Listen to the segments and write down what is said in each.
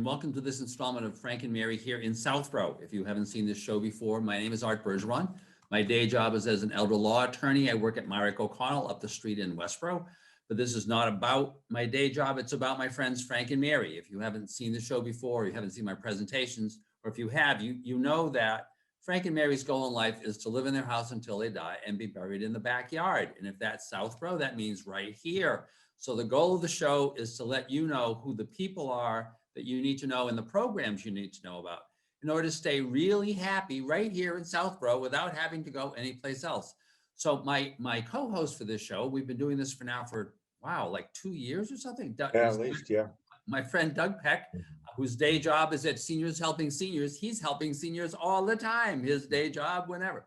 welcome to this installment of Frank and Mary here in Southborough. If you haven't seen this show before, my name is Bergeron. My day job is as an elder law attorney. I work at Myrick O'Connell up the street in Westborough. But this is not about my day job. It's about my friends Frank and Mary. If you haven't seen the show before, you haven't seen my presentations, or if you have, you know that Frank and Mary's goal in life is to live in their house until they die and be buried in the backyard. And if that's Southborough, that means right here. So the goal of the show is to let you know who the people are that you need to know and the programs you need to know about in order to stay really happy right here in Southborough without having to go anyplace else. So my co-host for this show, we've been doing this for wow, like 2 years or something. Yeah, at least, yeah. My friend Doug Peck, whose day job is at Seniors Helping Seniors. He's helping seniors all the time, his day job, whenever.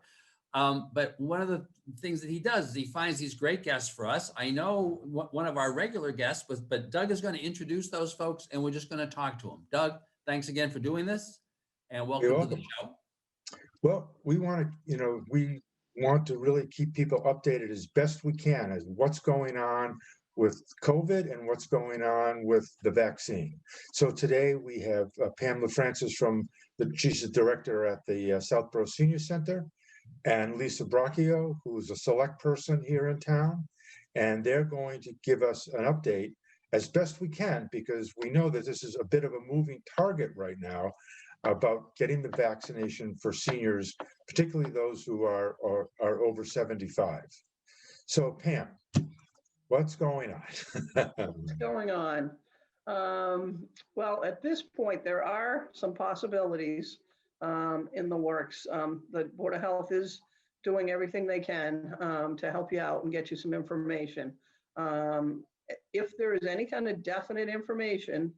But one of the things that he does is he finds these great guests for us. I know one of our regular guests, but Doug is going to introduce those folks and we're just going to talk to them. Doug, thanks again for doing this and welcome to the show. Well, we want to really keep people updated as best we can as what's going on with COVID and what's going on with the vaccine. So today we have Pam LeFrancois she's the director at the Southborough Senior Center, and Lisa Braccio, who's a select person here in town. And they're going to give us an update as best we can, because we know that this is a bit of a moving target right now about getting the vaccination for seniors, particularly those who are over 75. So Pam, what's going on? What's going on? Well, at this point, there are some possibilities in the works. The Board of Health is doing everything they can to help you out and get you some information. If there is any kind of definite information,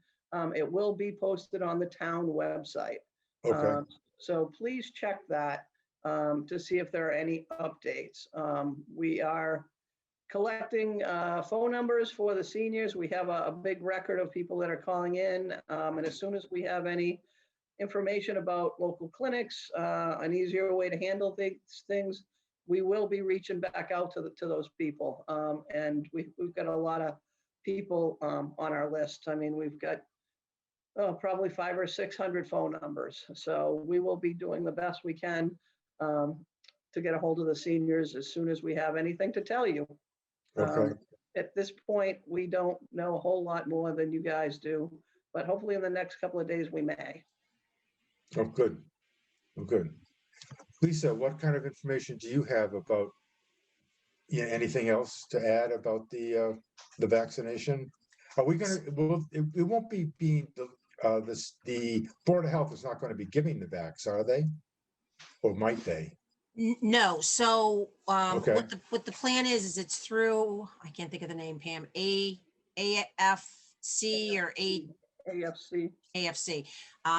it will be posted on the town website. Okay. So please check that to see if there are any updates. We are collecting phone numbers for the seniors. We have a big record of people that are calling in. And as soon as we have any information about local clinics, an easier way to handle things, we will be reaching back out to those people. And we've got a lot of people on our list. I mean, we've got probably 500 or 600 phone numbers. So we will be doing the best we can to get a hold of the seniors as soon as we have anything to tell you. Okay. At this point, we don't know a whole lot more than you guys do, but hopefully in the next couple of days we may. Oh, good. Oh, good. Lisa, what kind of information do you have about anything else to add about the vaccination? Are we going to? Well, it won't be being the Board of Health is not going to be giving the vax, are they? Or might they? No. So Okay. what the plan is it's through, I can't think of the name, Pam, AFC or AFC. AFC.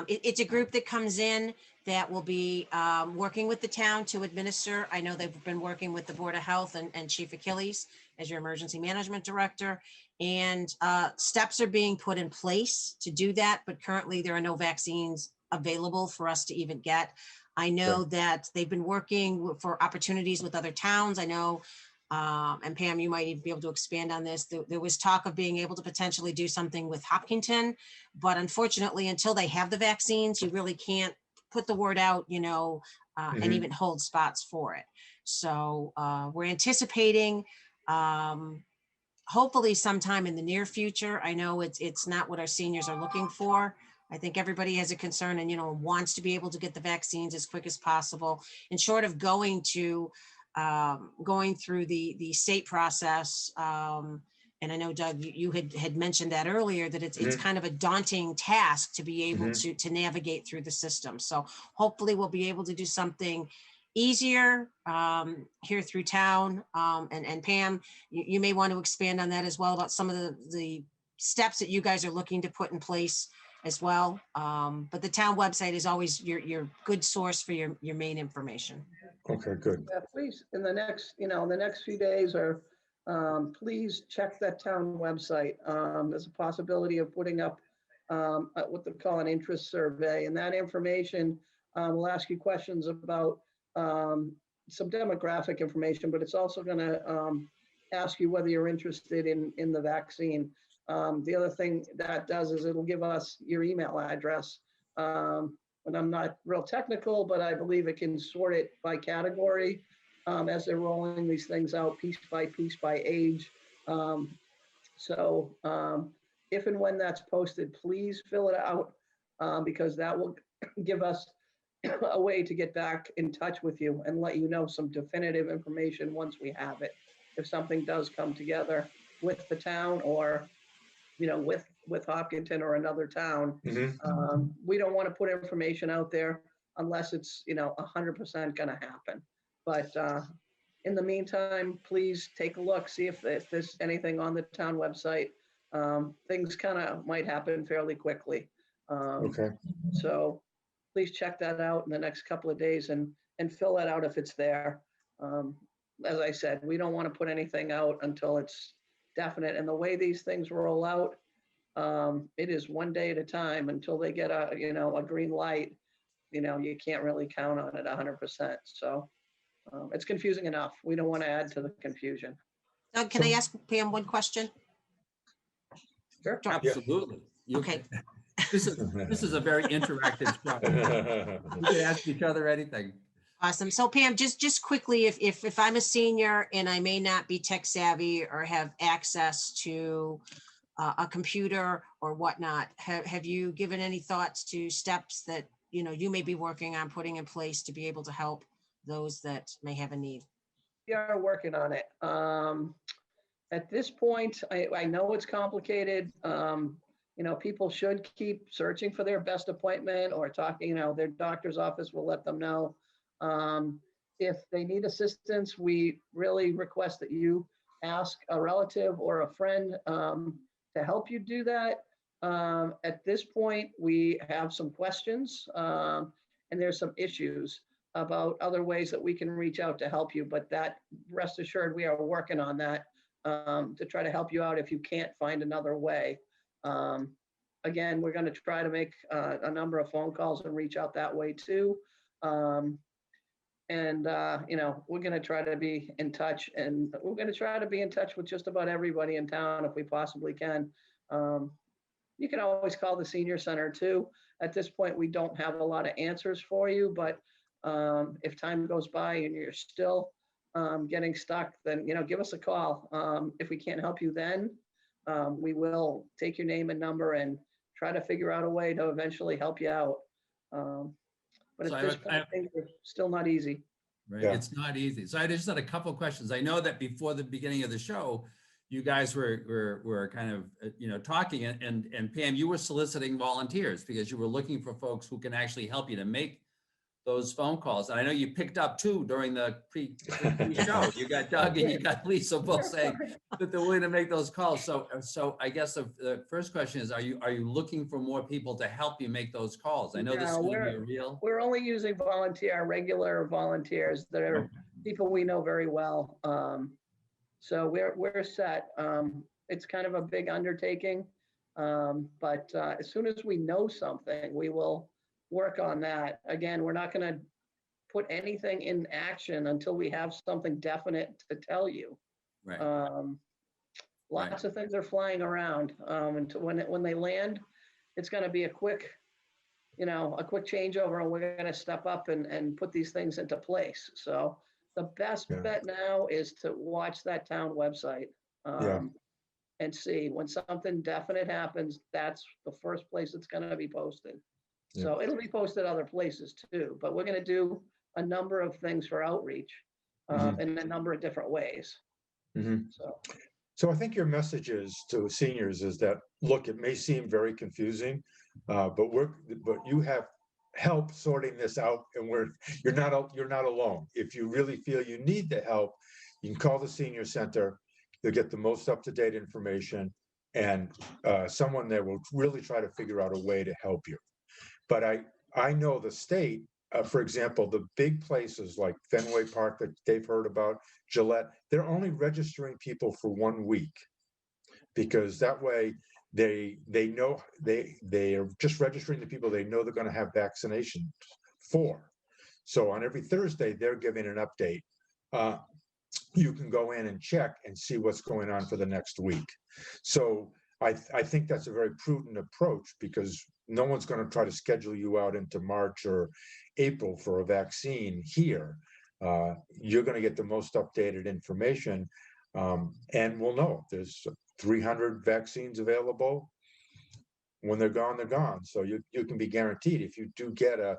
It's a group that comes in that will be working with the town to administer. I know they've been working with the Board of Health and Chief Achilles as your emergency management director, and steps are being put in place to do that. But currently there are no vaccines available for us to even get. I know that they've been working for opportunities with other towns. I know, and Pam, you might even be able to expand on this. There was talk of being able to potentially do something with Hopkinton, but unfortunately, until they have the vaccines, you really can't put the word out, and even hold spots for it. So we're anticipating, hopefully sometime in the near future. I know it's not what our seniors are looking for. I think everybody has a concern and, wants to be able to get the vaccines as quick as possible. And short of going through the state process, and I know, Doug, you had mentioned that earlier, that it's kind of a daunting task to be able to navigate through the system. So hopefully we'll be able to do something easier here through town. And Pam, you may want to expand on that as well about some of the steps that you guys are looking to put in place as well. But the town website is always your good source for your main information. Okay, good. Yeah, please, in the next few days, or please check that town website. There's a possibility of putting up what they call an interest survey, and that information will ask you questions about some demographic information, but it's also going to ask you whether you're interested in the vaccine. The other thing that does is it'll give us your email address. And I'm not real technical, but I believe it can sort it by category as they're rolling these things out piece by age. So if and when that's posted, please fill it out because that will give us a way to get back in touch with you and let you know some definitive information once we have it. If something does come together with the town or, with Hopkinton or another town, we don't want to put information out there unless it's, 100% going to happen. But in the meantime, please take a look, see if there's anything on the town website. Things kind of might happen fairly quickly. Okay. So please check that out in the next couple of days and fill that out if it's there. As I said, we don't want to put anything out until it's definite. And the way these things roll out, it is one day at a time until they get a green light. You can't really count on it 100%. So it's confusing enough. We don't want to add to the confusion. Doug, can I ask Pam one question? Sure. Absolutely. Okay. This is a very interactive show. We can ask each other anything. Awesome. So Pam, just quickly, if I'm a senior and I may not be tech savvy or have access to a computer or whatnot, have you given any thoughts to steps that, you may be working on putting in place to be able to help those that may have a need? We are working on it. At this point, I know it's complicated. People should keep searching for their best appointment or talking, their doctor's office will let them know. If they need assistance, we really request that you ask a relative or a friend to help you do that. At this point, we have some questions and there's some issues about other ways that we can reach out to help you, but that, rest assured, we are working on that to try to help you out if you can't find another way. Again, we're going to try to make a number of phone calls and reach out that way too. We're going to try to be in touch, and we're going to try to be in touch with just about everybody in town if we possibly can. You can always call the senior center too. At this point, we don't have a lot of answers for you, but if time goes by and you're still getting stuck, then, give us a call. If we can't help you then, we will take your name and number and try to figure out a way to eventually help you out. But So at this point, things are still not easy. Right. Yeah. It's not easy. So I just had a couple of questions. I know that before the beginning of the show, you guys were kind of, talking and Pam, you were soliciting volunteers because you were looking for folks who can actually help you to make those phone calls. And I know you picked up two during the pre-show. You got Doug and you got Lisa both saying that they're willing to make those calls. So I guess the first question is, are you looking for more people to help you make those calls? I know this is going to be a real. We're only using regular volunteers that are people we know very well. So we're set. It's kind of a big undertaking, but as soon as we know something, we will work on that. Again, we're not going to put anything in action until we have something definite to tell you. Right. Lots of things are flying around, and when they land, it's going to be a quick changeover, and we're going to step up and put these things into place. So the best bet now is to watch that town website and see when something definite happens. That's the first place it's going to be posted. So it'll be posted other places too, but we're going to do a number of things for outreach in a number of different ways. So I think your message is to seniors is that, look, it may seem very confusing, but you have help sorting this out, and you're not alone. If you really feel you need the help, you can call the senior center. You'll get the most up-to-date information, and someone there will really try to figure out a way to help you. But I know the state, for example, the big places like Fenway Park that they've heard about, Gillette, they're only registering people for 1 week because that way they know they are just registering the people they know they're going to have vaccination for. So on every Thursday, they're giving an update. You can go in and check and see what's going on for the next week. So I think that's a very prudent approach because no one's going to try to schedule you out into March or April for a vaccine here. You're going to get the most updated information, and we'll know if there's 300 vaccines available. When they're gone, they're gone. So you can be guaranteed if you do get an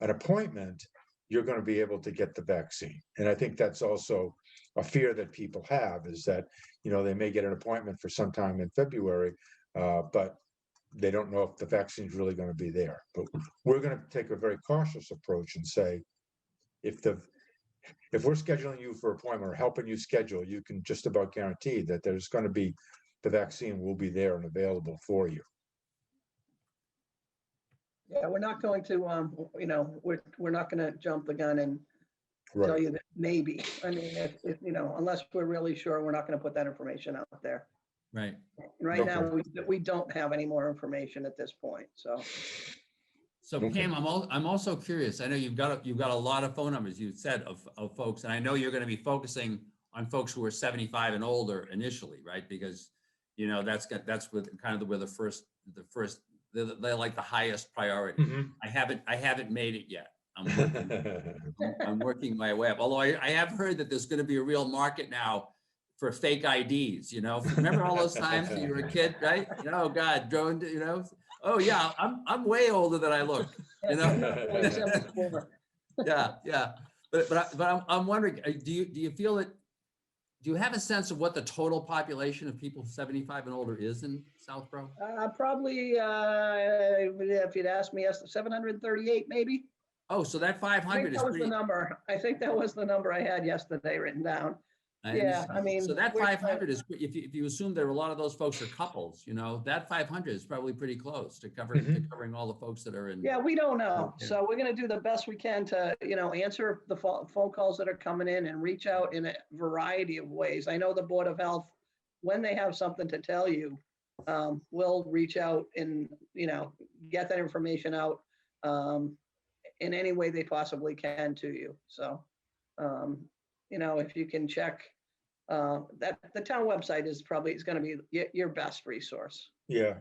appointment, you're going to be able to get the vaccine. And I think that's also a fear that people have, is that, they may get an appointment for sometime in February, but they don't know if the vaccine is really going to be there. But we're going to take a very cautious approach and say, if we're scheduling you for appointment or helping you schedule, you can just about guarantee that there's going to be, the vaccine will be there and available for you. Yeah, we're not going to, we're not going to jump the gun and tell Right. you that maybe. I mean, if unless we're really sure, we're not going to put that information out there. Right. Right now, Okay. we don't have any more information at this point, so. So Okay. Pam, I'm also curious. I know you've got a lot of phone numbers, you said, of folks, and I know you're going to be focusing on folks who are 75 and older initially, right? Because, that's with kind of where the first, they're like the highest priority. Mhm. I haven't made it yet. I'm working my way up. Although I have heard that there's going to be a real market now for fake IDs. Remember all those times when you were a kid, right? Oh God, drone. Oh yeah, I'm way older than I look. Only 74. Yeah. But I'm wondering, do you feel that? Do you have a sense of what the total population of people 75 and older is in Southborough? Probably, if you'd asked me, 738 maybe. Oh, so that I 500 think is that was the pretty. number. I think that was the number I had yesterday written down. I Yeah, understand. I mean, So that we're- 500 is, if you assume that a lot of those folks are couples, that 500 is probably pretty close to covering all the folks that are in. Yeah, we don't know. Okay. So we're going to do the best we can to, answer the phone calls that are coming in and reach out in a variety of ways. I know the Board of Health, when they have something to tell you, will reach out and, get that information out in any way they possibly can to you. So, if you can check that, the town website is going to be your best resource. Yeah.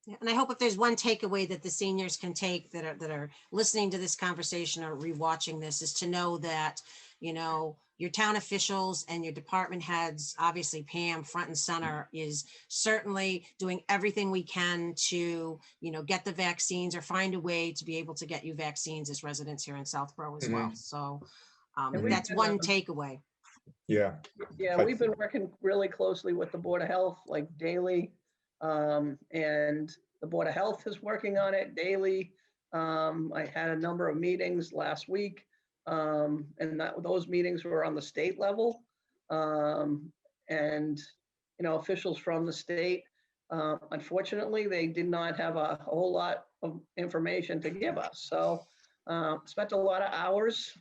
Yeah, and I hope if there's one takeaway that the seniors can take that are listening to this conversation or rewatching this, is to know that, your town officials and your department heads, obviously Pam front and center, is certainly doing everything we can to, get the vaccines or find a way to be able to get you vaccines as residents here in Southborough as well. So And we've that's been, one takeaway. Yeah. Yeah, we've been working really closely with the Board of Health, like daily. And the Board of Health is working on it daily. I had a number of meetings last week. And those meetings were on the state level. And, officials from the state, unfortunately, they did not have a whole lot of information to give us. So spent a lot of hours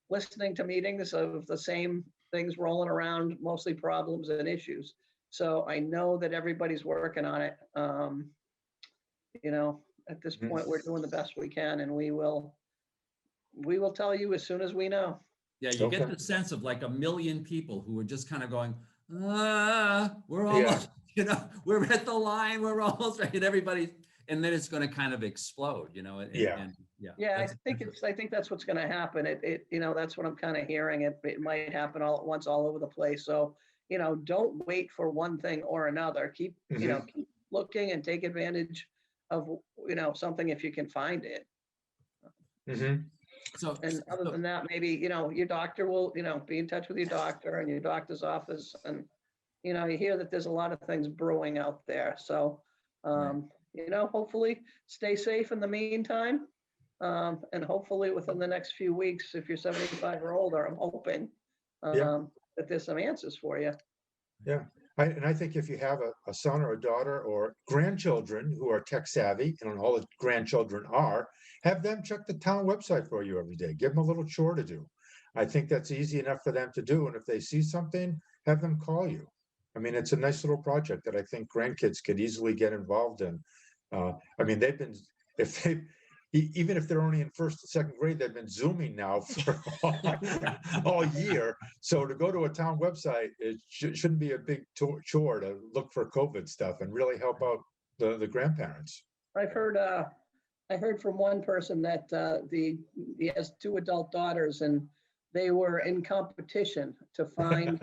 listening to meetings of the same things rolling around, mostly problems and issues. So I know that everybody's working on it. At this point, we're doing the best we can, and we will tell you as soon as we know. Yeah, you get Okay. the sense of like a million people who are just kind of going, we're almost, we're at the line, we're almost right, and everybody, and then it's going to kind of explode, Yeah. Yeah, I think that's what's going to happen. That's what I'm kind of hearing. It might happen all at once, all over the place. So, don't wait for one thing or another. Keep keep looking and take advantage of, something if you can find it. Mhm. So, And other than that, maybe, your doctor will, be in touch with your doctor and your doctor's office. And, you hear that there's a lot of things brewing out there. So, hopefully stay safe in the meantime. And hopefully within the next few weeks, if you're 75 or older, I'm hoping that there's some answers for you. Yeah. I think if you have a son or a daughter or grandchildren who are tech savvy, and all the grandchildren are, have them check the town website for you every day. Give them a little chore to do. I think that's easy enough for them to do. And if they see something, have them call you. I mean, it's a nice little project that I think grandkids could easily get involved in. I mean, if even if they're only in first or second grade, they've been Zooming now for all year. So to go to a town website, it shouldn't be a big chore to look for COVID stuff and really help out the grandparents. I've heard, I heard from one person that he has 2 adult daughters and they were in competition to find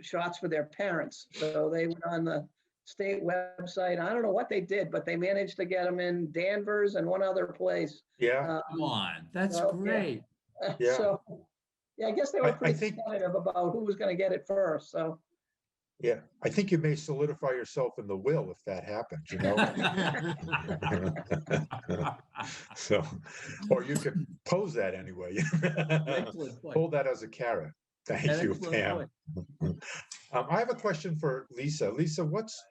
shots for their parents. So they went on the state website. I don't know what they did, but they managed to get them in Danvers and one other place. Yeah, Come on, that's so, yeah. great. Yeah. So, yeah, I guess they were I pretty think- competitive about who was going to get it first. So, yeah. I think you may solidify yourself in the will if that happens, you know? So, or you could pose that anyway. Excellent point. Hold that as a carrot. Thank you, Excellent Pam. point. I have a question for Lisa. Lisa, what's,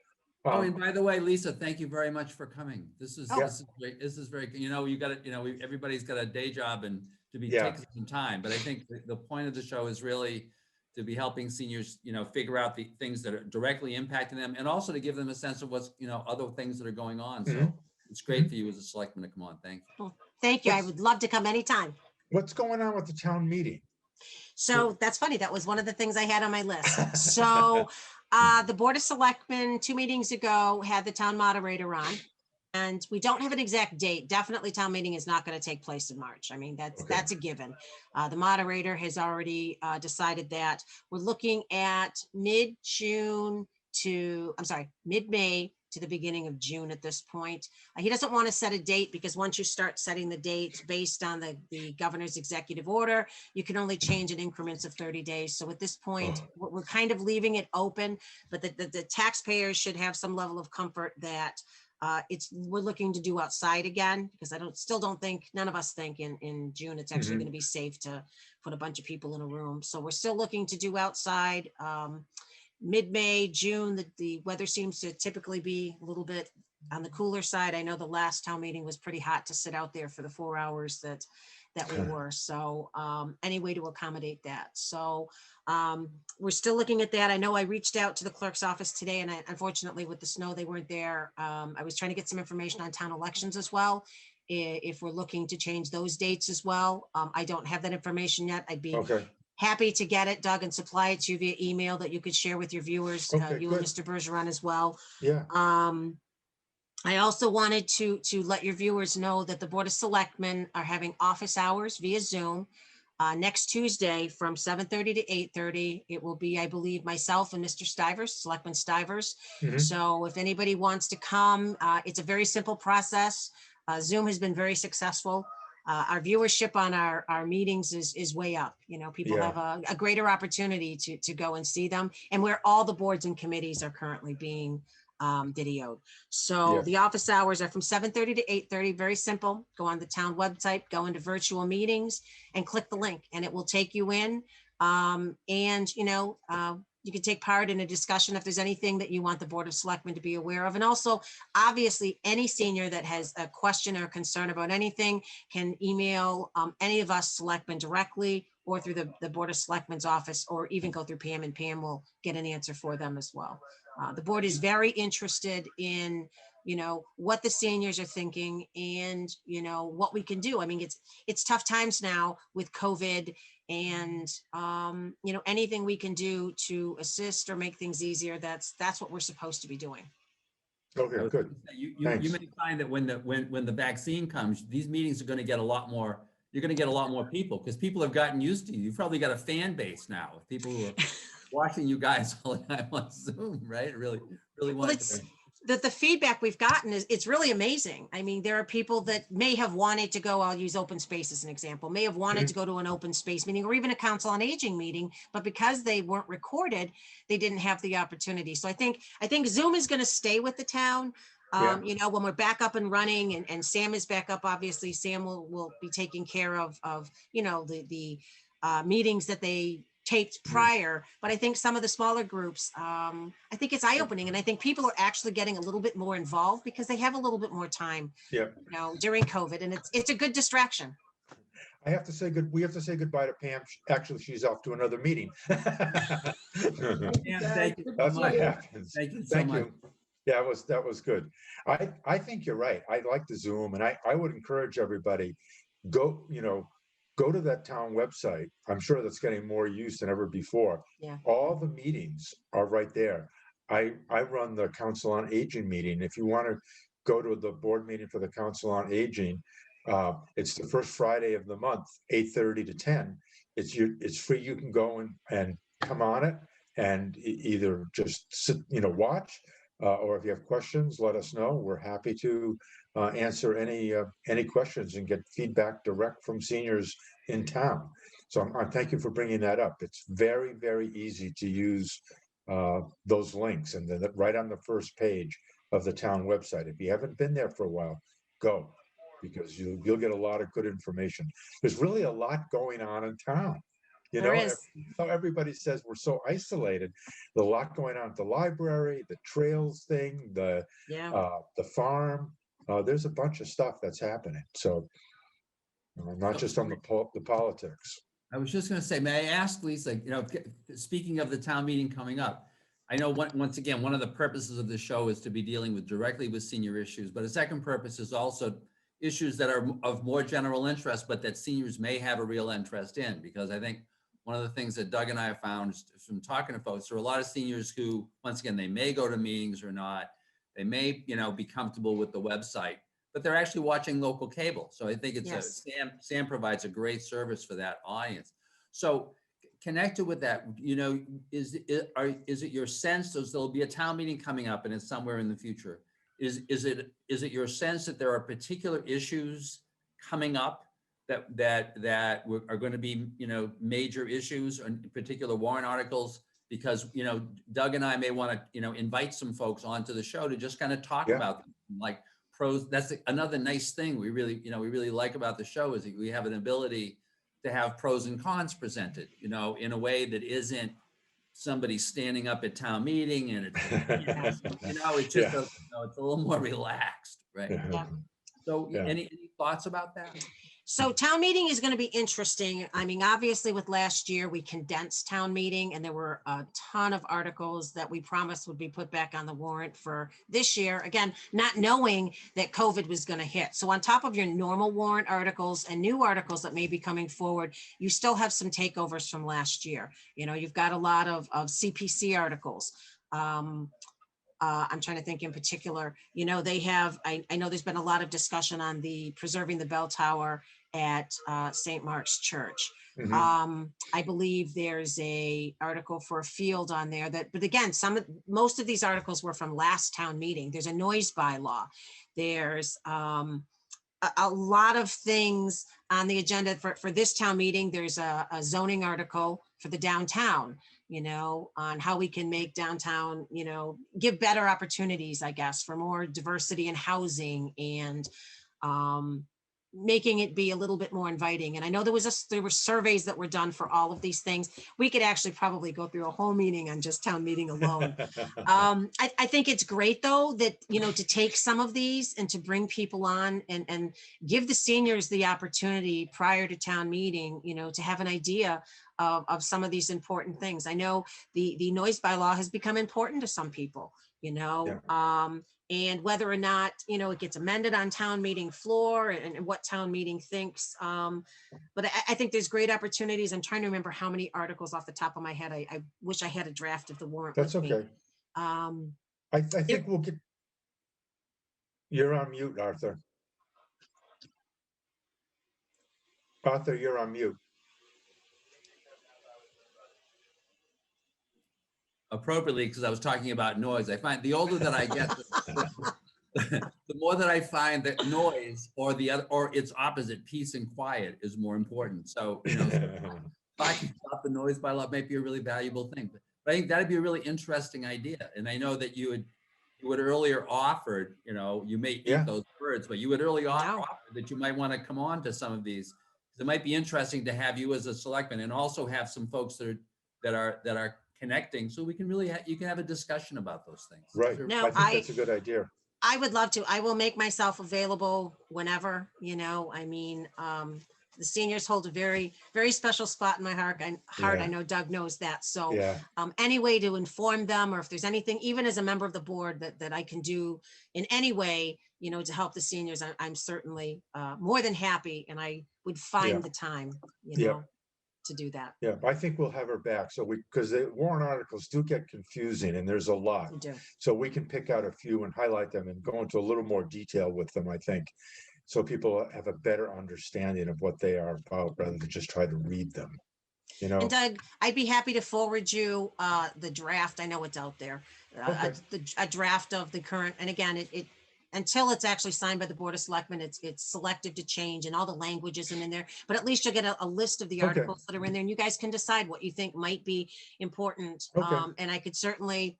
Oh, and by the way, Lisa, thank you very much for coming. This is, Oh. this is great. This is very, you know, you got it, you know, everybody's got a day job and to be Yeah. taking some time. But I think the point of the show is really to be helping seniors, you know, figure out the things that are directly impacting them and also to give them a sense of what's, you know, other things that are going on. So Mhm. it's great for you as a selectman to come on. Thank you. Thank you. I would love to come anytime. what's going on with the town meeting? So that's funny. That was one of the things I had on my list. So the Board of Selectmen 2 meetings ago had the town moderator on. And we don't have an exact date. Definitely town meeting is not going to take place in March. I mean, Okay. that's a given. The moderator has already decided that we're looking at mid-May to the beginning of June at this point. He doesn't want to set a date because once you start setting the dates based on the governor's executive order, you can only change in increments of 30 days. So at this point, we're kind of leaving it open, but the taxpayers should have some level of comfort that we're looking to do outside again, because still don't think, none of us think in June, it's actually Mhm. going to be safe to put a bunch of people in a room. So we're still looking to do outside. Mid-May, June, the weather seems to typically be a little bit on the cooler side. I know the last town meeting was pretty hot to sit out there for the 4 hours that we were. So any way to accommodate that. So we're still looking at that. I know I reached out to the clerk's office today and unfortunately with the snow, they weren't there. I was trying to get some information on town elections as well. If we're looking to change those dates as well. I don't have that information yet. I'd be Okay, happy to get it, Doug, and supply it to you via email that you could share with your viewers, Okay, you good. and Mr. Bergeron as well. yeah, I also wanted to let your viewers know that the Board of Selectmen are having office hours via Zoom next Tuesday from 7:30 to 8:30. It will be, I believe, myself and Mr. Stivers, Selectman Stivers. Mhm. So if anybody wants to come, it's a very simple process. Zoom has been very successful. Our viewership on our meetings is way up. You know, people Yeah. have a greater opportunity to go and see them, and where all the boards and committees are currently being videoed. So Yeah. the office hours are from 7:30 to 8:30. Very simple. Go on the town website, go into virtual meetings, and click the link, and it will take you in. And you can take part in a discussion if there's anything that you want the Board of Selectmen to be aware of. And also, obviously, any senior that has a question or concern about anything can email any of us selectmen directly or through the Board of Selectmen's office, or even go through Pam, and Pam will get an answer for them as well. The board is very interested in, what the seniors are thinking and, what we can do. I mean, it's tough times now with COVID and, anything we can do to assist or make things easier, that's what we're supposed to be doing. okay, good. You Thanks. may find that when the vaccine comes, these meetings are going to get a lot more, you're going to get a lot more people because people have gotten used to you. You've probably got a fan base now of people who are watching you guys all the time on Zoom, right? Really Well, want it's the feedback we've gotten it's really amazing. I mean, there are people that may have wanted to go, I'll use open space as an example, may have wanted to go to an open space meeting or even a council on aging meeting, but because they weren't recorded, they didn't have the opportunity. So I think Zoom is going to stay with the town. Yeah. When we're back up and running and Sam is back up, obviously Sam will be taking care of the meetings that they taped prior, but I think some of the smaller groups, I think it's eye-opening, and I think people are actually getting a little bit more involved because they have a little bit more time, Yeah. during COVID, and it's a good distraction. I have to say we have to say goodbye to Pam. Actually, she's off to another meeting. Yeah, thank you so That's what much. happens. Thank you so Thank much. you. Yeah, that was good. I think you're right. I like the Zoom, and I would encourage everybody, go, go to that town website. I'm sure that's getting more use than ever before. Yeah. All the meetings are right there. I run the Council on Aging meeting. If you want to go to the board meeting for the Council on Aging, it's the first Friday of the month, 8:30 to 10. It's free. You can go and come on it and either just sit, watch, or if you have questions, let us know. We're happy to answer any questions and get feedback direct from seniors in town. So I thank you for bringing that up. It's very, very easy to use those links, and then right on the first page of the town website. If you haven't been there for a while, go, because you'll get a lot of good information. There's really a lot going on in town. There is. Everybody says we're so isolated. There's a lot going on at the library, the trails thing, the farm. There's a bunch of stuff that's happening. So not just on the politics. I was just going to say, may I ask, Lisa, speaking of the town meeting coming up, I know once again, one of the purposes of the show is to be dealing directly with senior issues, but a second purpose is also issues that are of more general interest, but that seniors may have a real interest in, because I think one of the things that Doug and I have found from talking to folks, there are a lot of seniors who, once again, they may go to meetings or not, they may, be comfortable with the website, but they're actually watching local cable. So I think it's Sam provides a great service for that audience. So connected with that, is it your sense that there'll be a town meeting coming up and it's somewhere in the future? Is it your sense that there are particular issues coming up that are going to be, major issues and particular warrant articles? Because, Doug and I may want to, invite some folks onto the show to just kind of talk about them, like pros. That's another nice thing we really like about the show, is that we have an ability to have pros and cons presented, in a way that isn't somebody standing up at town meeting and it's, it's just it's a little more relaxed, right? Yeah. So any thoughts about that? So town meeting is going to be interesting. I mean, obviously with last year, we condensed town meeting and there were a ton of articles that we promised would be put back on the warrant for this year. Again, not knowing that COVID was going to hit. So on top of your normal warrant articles and new articles that may be coming forward, you still have some takeovers from last year. You've got a lot of CPC articles. I'm trying to think in particular, they have, I know there's been a lot of discussion on the preserving the bell tower at St. Mark's Church. Mhm. I believe there's a article for a field on there but again, most of these articles were from last town meeting. There's a noise bylaw. There's a lot of things on the agenda for this town meeting. There's a zoning article for the downtown, on how we can make downtown, give better opportunities, I guess, for more diversity in housing and making it be a little bit more inviting. And I know there were surveys that were done for all of these things. We could actually probably go through a whole meeting on just town meeting alone. I think it's great though that, to take some of these and to bring people on and give the seniors the opportunity prior to town meeting, to have an idea of some of these important things. I know the noise bylaw has become important to some people, and whether or not, it gets amended on town meeting floor and what town meeting thinks. But I think there's great opportunities. I'm trying to remember how many articles off the top of my head. I wish I had a draft of the warrant. That's with me. okay. I think we'll get. You're on mute, Arthur. Arthur, you're on mute. Appropriately, because I was talking about noise. I find the older that I get, the more that I find that noise or its opposite, peace and quiet, is more important. So, talking about the noise bylaw might be a really valuable thing. But I think that'd be a really interesting idea. And I know that you had earlier offered, you may eat those words, but you had earlier offered that you might want to come on to some of these. It might be interesting to have you as a selectman and also have some folks that are connecting, so we can you can have a discussion about those things. Right. No, I think that's a good idea. I would love to. I will make myself available whenever, the seniors hold a very, very special spot in my heart. I Yeah. know Doug knows that. So Yeah, any way to inform them, or if there's anything, even as a member of the board that I can do in any way, you know, to help the seniors, I'm certainly more than happy, and I would find Yeah. the time, you Yeah. know, to do that. yeah, I think we'll have her back. So because the warrant articles do get confusing and there's a lot. To do. So we can pick out a few and highlight them and go into a little more detail with them, I think. So people have a better understanding of what they are about rather than just try to read them, you know? And Doug, I'd be happy to forward you the draft. I know it's out there. Okay. A draft of the current, and again, it until it's actually signed by the Board of Selectmen, it's selective to change, and all the language isn't in there. But at least you'll get a list of the Okay. articles that are in there, and you guys can decide what you think might be important. Okay. And I could certainly,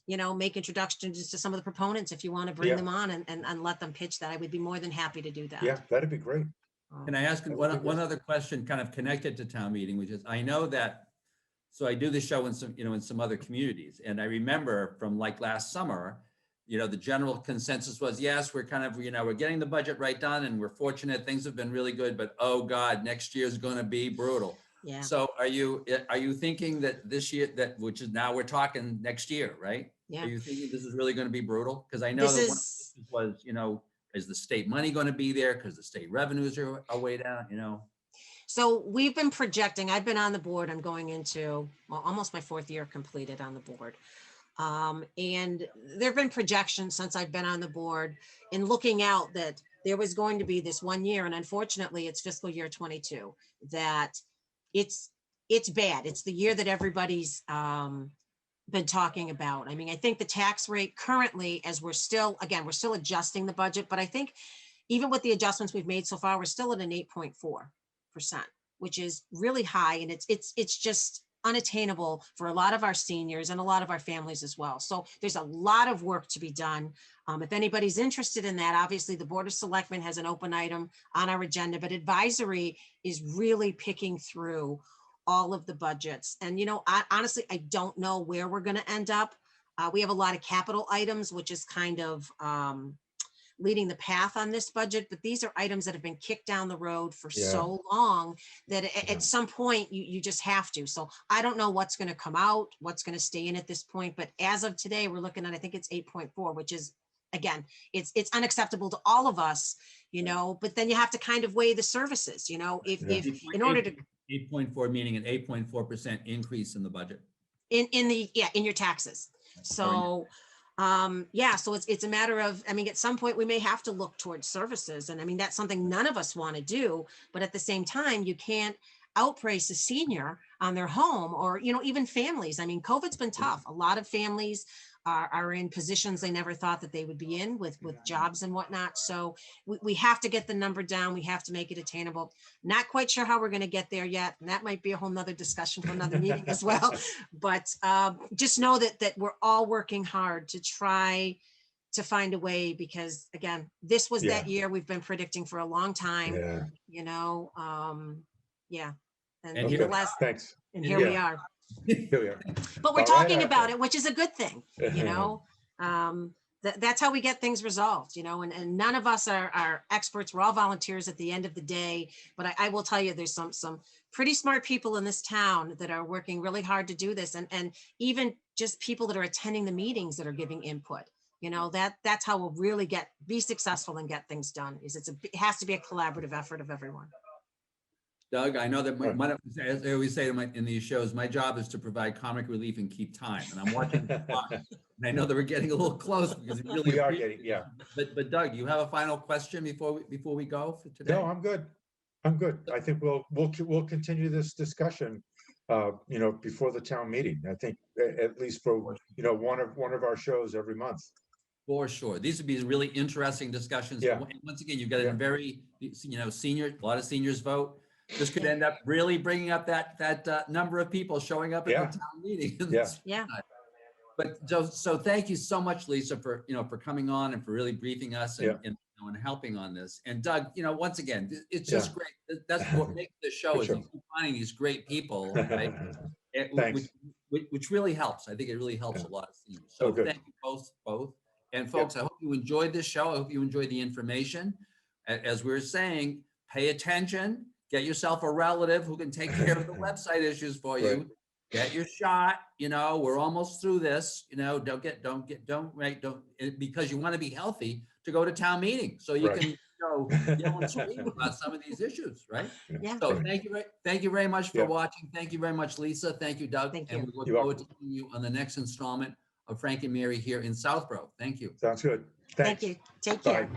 you know, make introductions to some of the proponents if you want to bring Yeah. them on and let them pitch that. I would be more than happy to do that. Yeah, that'd be great. Can I ask That would be one good. other question kind of connected to town meeting, which is, I know that, so I do this show in some, you know, in some other communities. And I remember from like last summer, you know, the general consensus was, yes, we're kind of, you know, we're getting the budget right done and we're fortunate, things have been really good, but oh God, next year's going to be brutal. Yeah. So are you thinking that this year, that, which is now we're talking next year, right? Yeah. Are you thinking this is really going to be brutal? Because I know This that one of the is- issues was, you know, is the state money going to be there? Because the state revenues are way down, you know? So we've been projecting, I've been on the board, I'm going into, well, almost my 4th year completed on the board. And there've been projections since I've been on the board in looking out that there was going to be this one year, and unfortunately it's fiscal year 22, that it's bad. It's the year that everybody's been talking about. I mean, I think the tax rate currently, as we're still adjusting the budget, but I think even with the adjustments we've made so far, we're still at an 8.4%, which is really high. And it's just unattainable for a lot of our seniors and a lot of our families as well. So there's a lot of work to be done. If anybody's interested in that, obviously the Board of Selectmen has an open item on our agenda, but advisory is really picking through all of the budgets. And, you know, honestly, I don't know where we're going to end up. We have a lot of capital items, which is kind of leading the path on this budget, but these are items that have been kicked down the road for so long that at some point you just have to. So I don't know what's going to come out, what's going to stay in at this point, but as of today, we're looking at, I think it's 8.4, which is, again, it's unacceptable to all of us, you know, but then you have to kind of weigh the services, you know, if in order to 8.4, meaning an 8.4% increase in the budget. in your taxes. So so it's a matter of, I mean, at some point we may have to look towards services. And I mean, that's something none of us want to do, but at the same time, you can't outprice a senior on their home, or, you know, even families. I mean, COVID's been tough. A lot of families are in positions they never thought that they would be in with jobs and whatnot. So we have to get the number down. We have to make it attainable. Not quite sure how we're going to get there yet. And that might be a whole nother discussion for another meeting as well. But just know that we're all working hard to try to find a way, because again, this was that year we've been predicting for a long time, you know, And Okay, the last, thanks. and here we are. Here we are. But we're All right, talking Arthur. about it, which is a good thing, you know. That's how we get things resolved, you know, and none of us are experts. We're all volunteers at the end of the day. But I will tell you, there's some pretty smart people in this town that are working really hard to do this. And even just people that are attending the meetings that are giving input, you know, that's how we'll really be successful and get things done. It has to be a collaborative effort of everyone. Doug, I know that as I always say in these shows, my job is to provide comic relief and keep time. And I'm watching the clock, and I know that we're getting a little close because we really We are appreciate getting, it. But Doug, you have a final question before we go for today? No, I'm good. I'm good. I think we'll continue this discussion, you know, before the town meeting. I think at least for, you know, one of our shows every month. For sure. These would be really interesting discussions. Yeah. And once again, you've got a very, you know, a lot of seniors vote. This could end up really bringing up that number of people showing up at the town meeting. Yeah. But so thank you so much, Lisa, for coming on and for really briefing us and helping on this. And Doug, you know, once again, it's just great. That's what makes this show is you keep finding these great people, right? Thanks. Which really helps. I think it really helps a lot of seniors. So thank you both. And folks, I hope you enjoyed this show. I hope you enjoyed the information. As we were saying, pay attention. get yourself a relative who can take care of the website issues for you. Right. Get your shot, we're almost through this, because you want to be healthy to go to town meeting. So you Right. can, yell and scream about some of these issues, right? Yeah. So Right. thank you very much for Yeah. watching. Thank you very much, Lisa. Thank you, Doug. Thank And you. we look You're forward to seeing you on the next installment of Frank and Mary here in Southborough. Thank you. Sounds good. Thank Thanks. you. Take Bye. care.